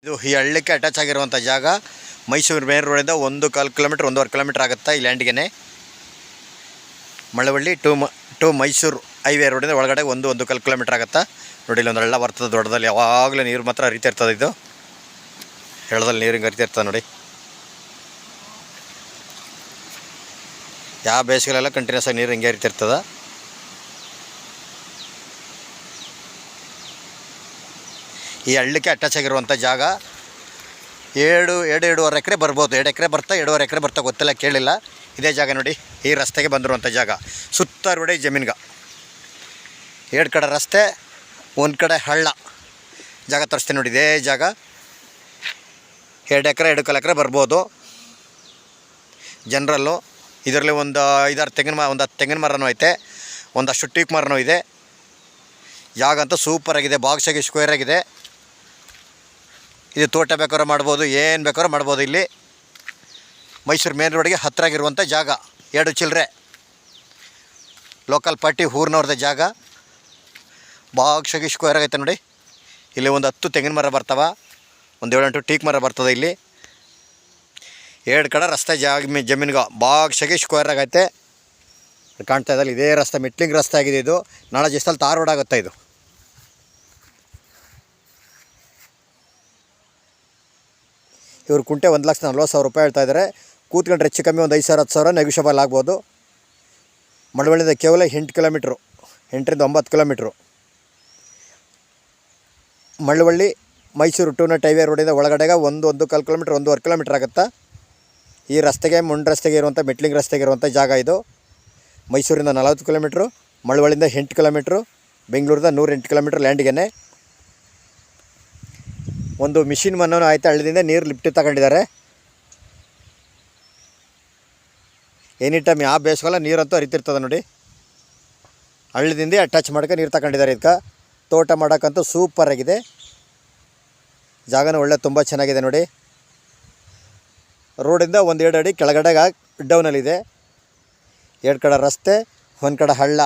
ಇದು ಈ ಹಳ್ಳಕ್ಕೆ ಅಟ್ಯಾಚ್ ಆಗಿರುವಂಥ ಜಾಗ ಮೈಸೂರು ಮೇನ್ ರೋಡಿಂದ 1.25 ಕಿಲೋಮೀಟ್ರ್ 1.5 ಕಿಲೋಮೀಟ್ರ್ ಆಗುತ್ತಾ ಈ ಲ್ಯಾಂಡ್ಗೆ. ಮಳವಳ್ಳಿ ಟು ಮೈಸೂರು ಹೈವೇ ರೋಡಿಂದ ಒಳಗಡೆ 1.25 ಕಿಲೋಮೀಟ್ರ್ ಆಗುತ್ತಾ. ನೋಡಿ ಇಲ್ಲೊಂದು ಹಳ್ಳ ಬರ್ತದೆ ದೊಡ್ಡದಲ್ಲಿ, ಯಾವಾಗಲೂ ನೀರು ಮಾತ್ರ ಹರಿತಾ ಇರ್ತದೆ. ಇದು ಹಳ್ಳದಲ್ಲಿ ನೀರು ಹಿಂಗೆ ಹರಿತಾ ಇರ್ತದೆ ನೋಡಿ. ಯಾವ ಬೇಸಿಗೆಲೆಲ್ಲ ಕಂಟಿನ್ಯೂಸ್ ಆಗಿ ನೀರು ಹಿಂಗೆ ಹರಿತಿರ್ತದೆ. ಈ ಹಳ್ಳಕ್ಕೆ ಅಟ್ಯಾಚ್ ಆಗಿರುವಂಥ ಜಾಗ 2.5 ಎಕರೆ ಬರ್ಬೋದು. 2 ಎಕರೆ ಬರ್ತಾ 2.5 ಎಕರೆ ಬರ್ತಾ ಗೊತ್ತಿಲ್ಲ, ಕೇಳಿಲ್ಲ. ಇದೇ ಜಾಗ ನೋಡಿ, ಈ ರಸ್ತೆಗೆ ಬಂದಿರುವಂಥ ಜಾಗ. ಸುತ್ತ ರೋಡೆ ಜಮೀನ್ಗೆ 2 ಕಡೆ ರಸ್ತೆ, 1 ಕಡೆ ಹಳ್ಳ. ಜಾಗ ತೋರಿಸ್ತೀನಿ ನೋಡಿ, ಇದೇ ಜಾಗ 2 ಎಕರೆ 2 ಎಕರೆ ಬರ್ಬೋದು ಜನರಲ್ಲು. ಇದರಲ್ಲಿ ಒಂದು 5-6 ತೆಂಗಿನ ಮರನೂ ಐತೆ, ಒಂದಷ್ಟು ಟೀಕ್ ಮರನೂ ಇದೆ. ಜಾಗ ಅಂತೂ ಸೂಪರಾಗಿದೆ, ಬಾಕ್ಸಾಗಿ ಸ್ಕ್ವೇರ್ ಆಗಿದೆ. ಇದು ತೋಟ ಬೇಕಾದ್ರೂ ಮಾಡ್ಬೋದು, ಏನು ಬೇಕಾದ್ರೂ ಮಾಡ್ಬೋದು. ಇಲ್ಲಿ ಮೈಸೂರು ಮೇನ್ ರೋಡಿಗೆ ಹತ್ತಿರ ಆಗಿರುವಂಥ ಜಾಗ. 2 ಚಿಲ್ಲರೆ ಲೋಕಲ್ ಪಾರ್ಟಿ ಊರಿನವ್ರದ್ದು ಜಾಗ. ಬಾಕ್ಸಾಗಿ ಸ್ಕ್ವೇರ್ ಆಗೈತೆ ನೋಡಿ. ಇಲ್ಲಿ ಒಂದು 10 ತೆಂಗಿನ ಮರ ಬರ್ತಾವೆ, ಒಂದು 7-8 ಟೀಕ್ ಮರ ಬರ್ತದೆ. ಇಲ್ಲಿ 2 ಕಡೆ ರಸ್ತೆ ಜಮೀನ್ಗೆ ಬಾಕ್ಸಾಗಿ ಸ್ಕ್ವೇರ್ ಆಗೈತೆ. ಕಾಣ್ತಾ ಇದ್ದಲ್ಲ, ಇದೇ ರಸ್ತೆ ಮೆಟ್ಲಿಂಗ್ ರಸ್ತೆ ಆಗಿದೆ. ಇದು ನಾಳೆ ದಿವಸದಲ್ಲಿ ತಾರ್ ರೋಡ್ ಆಗುತ್ತೆ. ಇದು ಇವರು ಕುಂಟೆ 1,40,000 ರೂಪಾಯಿ ಹೇಳ್ತಾ ಇದ್ದಾರೆ. ಕೂತ್ಕೊಂಡ್ರೆ ಹೆಚ್ಚು ಕಮ್ಮಿ ಒಂದು 5,000-10,000 ನೆಗೋಷಿಯಬಲ್ ಆಗ್ಬೋದು. ಮಳವಳ್ಳಿಯಿಂದ ಕೇವಲ 8 ಕಿಲೋಮೀಟ್ರು, 8ರಿಂದ 9 ಕಿಲೋಮೀಟ್ರು. ಮಳವಳ್ಳಿ ಮೈಸೂರು ಟೂನಟ್ ಹೈವೇ ರೋಡಿಂದ ಒಳಗಡೆಗೆ 1.25 ಕಿಲೋಮೀಟ್ರ್ 1.5 ಕಿಲೋಮೀಟ್ರ್ ಆಗುತ್ತಾ. ಈ ರಸ್ತೆಗೆ ರಸ್ತೆಗೆ ಇರುವಂಥ ಮೆಟ್ಲಿಂಗ್ ರಸ್ತೆಗೆ ಇರುವಂಥ ಜಾಗ ಇದು. ಮೈಸೂರಿಂದ 40 ಕಿಲೋಮೀಟ್ರು, ಮಳವಳ್ಳಿಯಿಂದ 8 ಕಿಲೋಮೀಟ್ರು, ಬೆಂಗಳೂರಿಂದ 108 ಕಿಲೋಮೀಟ್ರ್ ಲ್ಯಾಂಡ್ಗೆ. ಒಂದು ಮಿಷಿನ್ ಮಣ್ಣು ಆಯ್ತು, ಹಳ್ಳದಿಂದ ನೀರು ಲಿಫ್ಟ್ ತಗೊಂಡಿದ್ದಾರೆ. ಎನಿ ಟೈಮ್ ಯಾವ ಬೇಸಿಗೆಲ್ಲ ನೀರಂತೂ ಹರಿತಿರ್ತದೆ ನೋಡಿ. ಹಳ್ಳದಿಂದ ಅಟ್ಯಾಚ್ ಮಾಡ್ಕೊಂಡು ನೀರು ತಗೊಂಡಿದ್ದಾರೆ. ಇದಕ್ಕೆ ತೋಟ ಮಾಡೋಕ್ಕಂತೂ ಸೂಪರಾಗಿದೆ. ಜಾಗನೂ ಒಳ್ಳೆ ತುಂಬ ಚೆನ್ನಾಗಿದೆ ನೋಡಿ. ರೋಡಿಂದ 1-2 ಅಡಿ ಕೆಳಗಡೆ ಡೌನಲ್ಲಿದೆ. 2 ಕಡೆ ರಸ್ತೆ, 1 ಕಡೆ ಹಳ್ಳ.